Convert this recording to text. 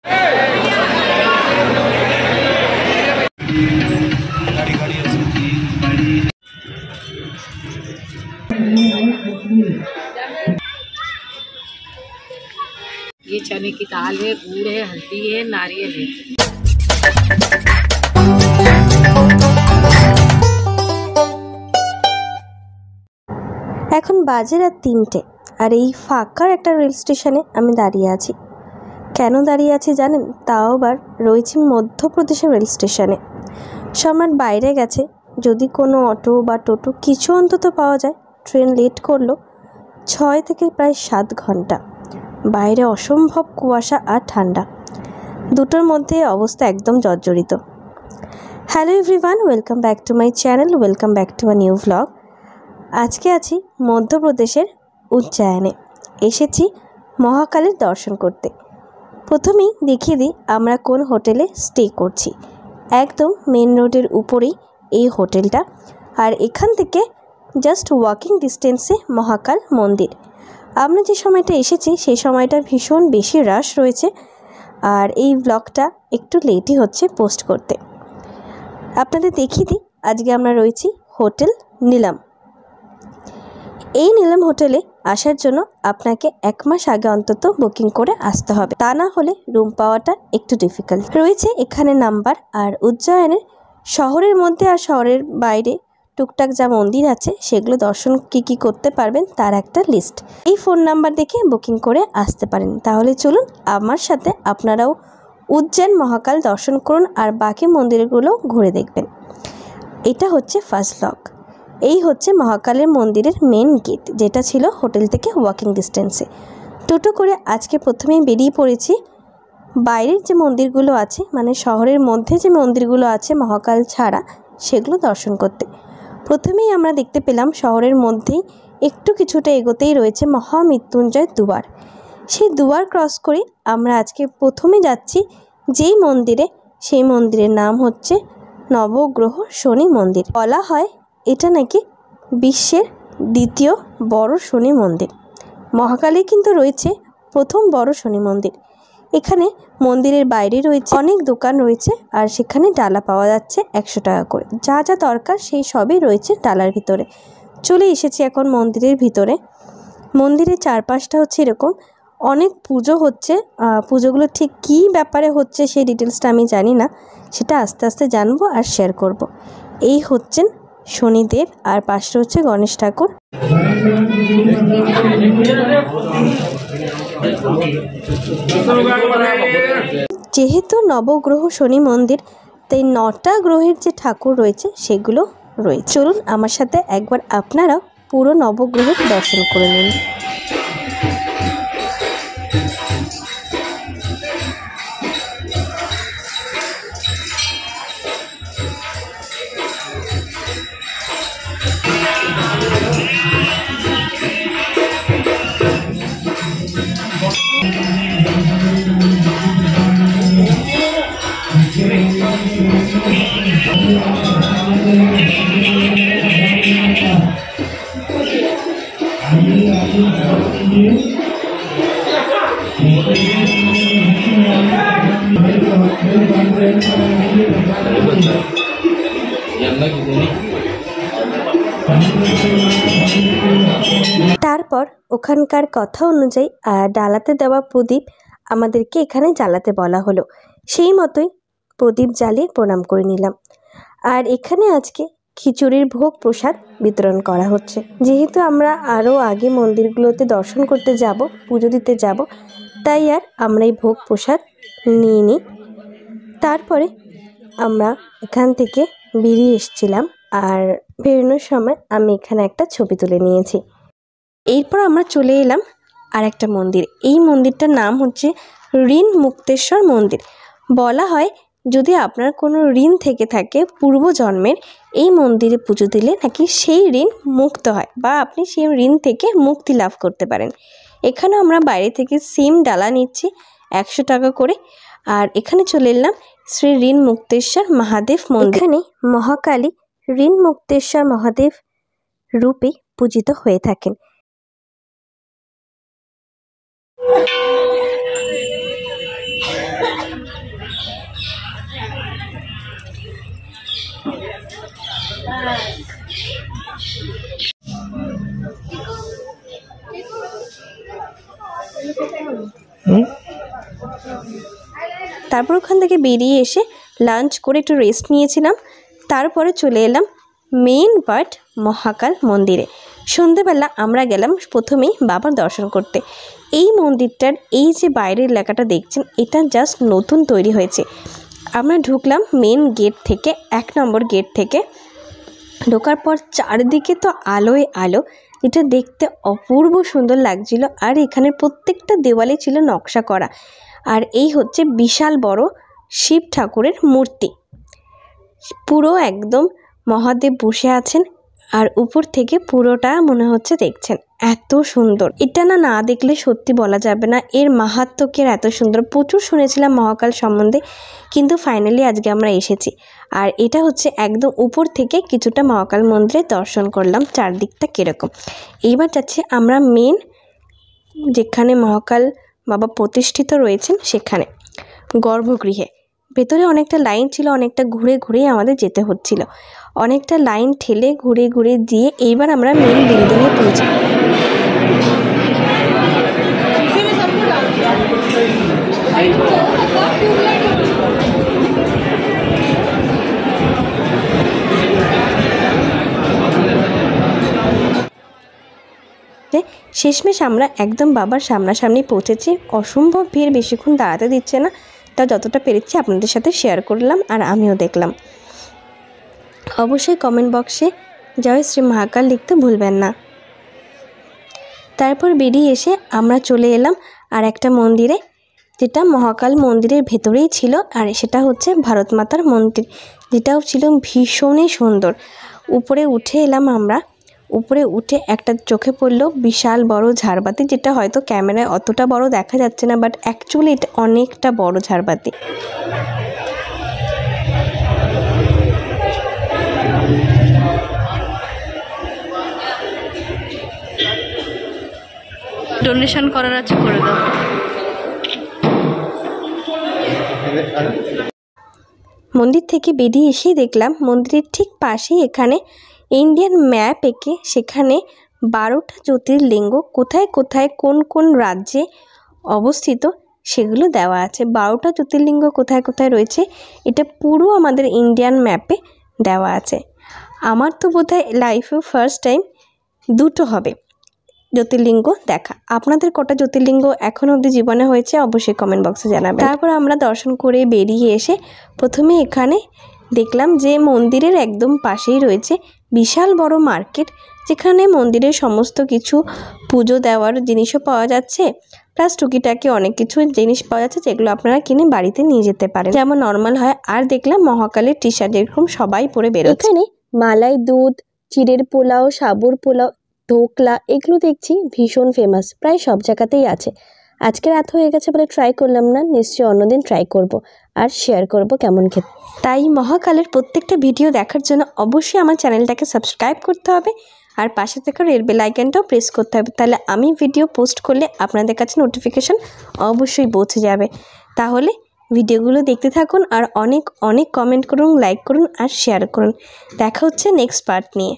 ये चने की दाल है, गुड़ है, हल्दी है, नारियल है। এখন বাজে রাত ৩টে আর এই ফাঁকার একটা রেল স্টেশনে আমি দাঁড়িয়ে আছি। কেন দাঁড়িয়ে আছি জানেন? তাও আবার রয়েছি মধ্যপ্রদেশের রেল স্টেশনে। সম্রাট বাইরে গেছে, যদি কোনো অটো বা টোটো কিছু অন্তত পাওয়া যায়। ট্রেন লেট করলো ৬ থেকে প্রায় ৭ ঘন্টা। বাইরে অসম্ভব কুয়াশা আর ঠান্ডা, দুটোর মধ্যে অবস্থা একদম জর্জরিত। Hello everyone, welcome back to my channel, welcome back to a new vlog. আজকে আছি মধ্যপ্রদেশের উজ্জয়নে, এসেছি মহাকালের দর্শন করতে। প্রথমেই দেখিয়ে দিই আমরা কোন হোটেলে স্টে করছি। একদম মেন রোডের উপরেই এই হোটেলটা, আর এখান থেকে জাস্ট ওয়াকিং ডিস্টেন্সে মহাকাল মন্দির। আমরা যে সময়টা এসেছি সেই সময়টা ভীষণ বেশি রাশ রয়েছে, আর এই ব্লগটা একটু লেটই হচ্ছে পোস্ট করতে। আপনাদের দেখিয়ে দিই, আজকে আমরা রয়েছি হোটেল নীলম। এই নীলম হোটেলে আসার জন্য আপনাকে 1 মাস আগে অন্তত বুকিং করে আসতে হবে, তা না হলে রুম পাওয়াটা একটু ডিফিকাল্ট। রয়েছে এখানে নাম্বার, আর উজ্জয়নের শহরের মধ্যে আর শহরের বাইরে টুকটাক যা মন্দির আছে সেগুলো দর্শন কি করতে পারবেন তার একটা লিস্ট। এই ফোন নাম্বার দেখে বুকিং করে আসতে পারেন। তাহলে চলুন আমার সাথে আপনারাও উজ্জয়ন মহাকাল দর্শন করুন আর বাকি মন্দিরগুলো ঘুরে দেখবেন। এটা হচ্ছে ফার্স্ট ব্লগ। এই হচ্ছে মহাকালের মন্দিরের মেন গেট, যেটা ছিল হোটেল থেকে ওয়াকিং ডিস্টেন্সে। টোটো করে আজকে প্রথমেই বেরিয়ে পড়েছি বাইরের যে মন্দিরগুলো আছে, মানে শহরের মধ্যে যে মন্দিরগুলো আছে মহাকাল ছাড়া, সেগুলো দর্শন করতে। প্রথমেই আমরা দেখতে পেলাম শহরের মধ্যেই একটু কিছুটা এগোতেই রয়েছে মহামৃত্যুঞ্জয় দুয়ার। সেই দুয়ার ক্রস করে আমরা আজকে প্রথমে যাচ্ছি যেই মন্দিরে, সেই মন্দিরের নাম হচ্ছে নবগ্রহ শনি মন্দির। বলা হয় এটা নাকি বিশ্বের দ্বিতীয় বড় শনি মন্দির। মহাকালে কিন্তু রয়েছে প্রথম বড় শনি মন্দির। এখানে মন্দিরের বাইরে রয়েছে অনেক দোকান রয়েছে, আর সেখানে ডালা পাওয়া যাচ্ছে 100 টাকা করে। যা যা দরকার সেই সবই রয়েছে ডালার ভিতরে। চলে এসেছি এখন মন্দিরের ভিতরে। মন্দিরের চারপাশটা হচ্ছে এরকম, অনেক পুজো হচ্ছে। পুজোগুলো ঠিক কী ব্যাপারে হচ্ছে সেই ডিটেলসটা আমি জানি না, সেটা আস্তে আস্তে জানবো আর শেয়ার করব। এই হচ্ছেন শনিদেব, আর পাশে হচ্ছে গণেশ ঠাকুর। যেহেতু নবগ্রহ শনি মন্দির, তাই 9টা গ্রহের যে ঠাকুর রয়েছে সেগুলো রয়েছে। চলুন আমার সাথে একবার আপনারাও পুরো নবগ্রহের দর্শন করে নিন। তারপর ওখানকার কথা অনুযায়ী ডালাতে দেওয়া প্রদীপ আমাদেরকে এখানে জ্বালাতে বলা হলো। সেই মতোই প্রদীপ জ্বালিয়ে প্রণাম করে নিলাম। আর এখানে আজকে খিচুড়ির ভোগ প্রসাদ বিতরণ করা হচ্ছে। যেহেতু আমরা আরও আগে মন্দিরগুলোতে দর্শন করতে যাব, পুজো দিতে যাব, তাই আর আমরা এই ভোগ প্রসাদ নিয়ে নিই। তারপরে আমরা এখান থেকে বেরিয়ে এসেছিলাম, আর বেরোনোর সময় আমি এখানে একটা ছবি তুলে নিয়েছি। এরপর আমরা চলে এলাম আর একটা মন্দির। এই মন্দিরটার নাম হচ্ছে ঋণ মুক্তেশ্বর মন্দির। বলা হয় যদি আপনার কোনো ঋণ থেকে থাকে পূর্বজন্মের, এই মন্দিরে পুজো দিলে নাকি সেই ঋণ মুক্ত হয় বা আপনি সেই ঋণ থেকে মুক্তি লাভ করতে পারেন। এখানে আমরা বাইরে থেকে সেম ডালা নিচ্ছি 100 টাকা করে। আর এখানে চলে এলাম শ্রী ঋণ মুক্তেশ্বর মহাদেব মন্দির। এখানে মহাকালী ঋণ মুক্তেশ্বর মহাদেব রূপে পূজিত হয়ে থাকেন। তারপর ওখান থেকে বেরিয়ে এসে লাঞ্চ করে একটু রেস্ট নিয়েছিলাম। তারপরে চলে এলাম মেইন পার্ট মহাকাল মন্দিরে। সন্ধেবেলা আমরা গেলাম প্রথমেই বাবার দর্শন করতে। এই মন্দিরটার এই যে বাইরের এলাকাটা দেখছেন, এটা জাস্ট নতুন তৈরি হয়েছে। আমরা ঢুকলাম মেন গেট থেকে, 1 নম্বর গেট থেকে। ঢোকার পর চারিদিকে তো আলোয় আলো, এটা দেখতে অপূর্ব সুন্দর লাগছিল। আর এখানের প্রত্যেকটা দেওয়ালে ছিল নকশা করা। আর এই হচ্ছে বিশাল বড় শিব ঠাকুরের মূর্তি, পুরো একদম মহাদেব বসে আছেন। আর উপর থেকে পুরোটা মনে হচ্ছে দেখছেন, এত সুন্দর। এটা না দেখলে সত্যি বলা যাবে না এর মাহাত্ম্যকে। এত সুন্দর, প্রচুর শুনেছিলাম মহাকাল সম্বন্ধে, কিন্তু ফাইনালি আজকে আমরা এসেছি। আর এটা হচ্ছে একদম উপর থেকে কিছুটা মহাকাল মন্দিরে দর্শন করলাম চারদিকটা কীরকম। এইবার যাচ্ছি আমরা মেন যেখানে মহাকাল বাবা প্রতিষ্ঠিত রয়েছেন সেখানে, গর্ভগৃহে। ভেতরে অনেকটা লাইন ছিল, অনেকটা ঘুরে ঘুরে আমাদের যেতে হচ্ছিল। অনেকটা লাইন ঠেলে ঘুরে ঘুরে দিয়ে এইবার আমরা মেন বিল্ডিংয়ে পৌঁছি। শেষমেশ আমরা একদম বাবার সামনাসামনি পৌঁছেছি। অসম্ভব ভিড়, বেশিক্ষণ দাঁড়াতে দিচ্ছে না, তা যতটা পেরেছি আপনাদের সাথে শেয়ার করলাম আর আমিও দেখলাম। অবশ্যই কমেন্ট বক্সে জয় শ্রী মহাকাল লিখতে ভুলবেন না। তারপর বেরিয়ে এসে আমরা চলে এলাম আর একটা মন্দিরে, যেটা মহাকাল মন্দিরের ভেতরেই ছিল। আর সেটা হচ্ছে ভারত মাতার মন্দির, যেটাও ছিল ভীষণই সুন্দর। উপরে উঠে এলাম আমরা। উপরে উঠে একটা চোখে পড়লো বিশাল বড় ঝাড়বাতি, যেটা হয়তো ক্যামেরায় অতটা বড় দেখা যাচ্ছে না, বাট অ্যাকচুয়ালি এটা অনেকটা বড় ঝাড়বাতি। ডোনেশন করার আছে, করে দাও। মন্দির থেকে বেরিয়ে এসেই দেখলাম মন্দিরের ঠিক পাশেই এখানে ইন্ডিয়ান ম্যাপ এঁকে সেখানে 12টা জ্যোতির্লিঙ্গ কোথায় কোথায় কোন কোন রাজ্যে অবস্থিত সেগুলো দেওয়া আছে। 12টা জ্যোতির্লিঙ্গ কোথায় কোথায় রয়েছে এটা পুরো আমাদের ইন্ডিয়ান ম্যাপে দেওয়া আছে। আমার তো বোধহয় লাইফে ফার্স্ট টাইম 2টো হবে জ্যোতির্লিঙ্গ দেখা। আপনাদের কটা জ্যোতির্লিঙ্গ এখনও অবধি জীবনে হয়েছে অবশ্যই কমেন্ট বক্সে জানাবেন। তারপর আমরা দর্শন করে বেরিয়ে এসে প্রথমে এখানে দেখলাম যে মন্দিরের একদম পাশেই রয়েছে বিশাল বড় মার্কেট, যেখানে মন্দিরের সমস্ত কিছু পুজো দেওয়ার জিনিসও পাওয়া যাচ্ছে, প্লাস টুকিটাকি অনেক কিছু জিনিস পাওয়া যাচ্ছে যেগুলো আপনারা কিনে বাড়িতে নিয়ে যেতে পারেন, যেমন নর্মাল হয়। আর দেখলাম মহাকালের টি শার্ট এরকম সবাই পরে বেরোচ্ছে। এখানে মালাই দুধ, চিড়ের পোলাও, সাবুর পোলাও, ধোকলা, এগুলো দেখছি ভীষণ ফেমাস, প্রায় সব জায়গাতেই আছে। আজকে রাত হয়ে গেছে বলে ট্রাই করলাম না, নিশ্চয়ই অন্যদিন ট্রাই করব আর শেয়ার করব কেমন খেতে। তাই মহাকালের প্রত্যেকটা ভিডিও দেখার জন্য অবশ্যই আমার চ্যানেলটাকে সাবস্ক্রাইব করতে হবে আর পাশে থেকে রেড বেল আইকনটাও প্রেস করতে হবে, তাহলে আমি ভিডিও পোস্ট করলে আপনাদের কাছে নোটিফিকেশন অবশ্যই পৌঁছে যাবে। তাহলে ভিডিওগুলো দেখতে থাকুন আর অনেক অনেক কমেন্ট করুন, লাইক করুন আর শেয়ার করুন। দেখা হচ্ছে নেক্সট পার্ট নিয়ে।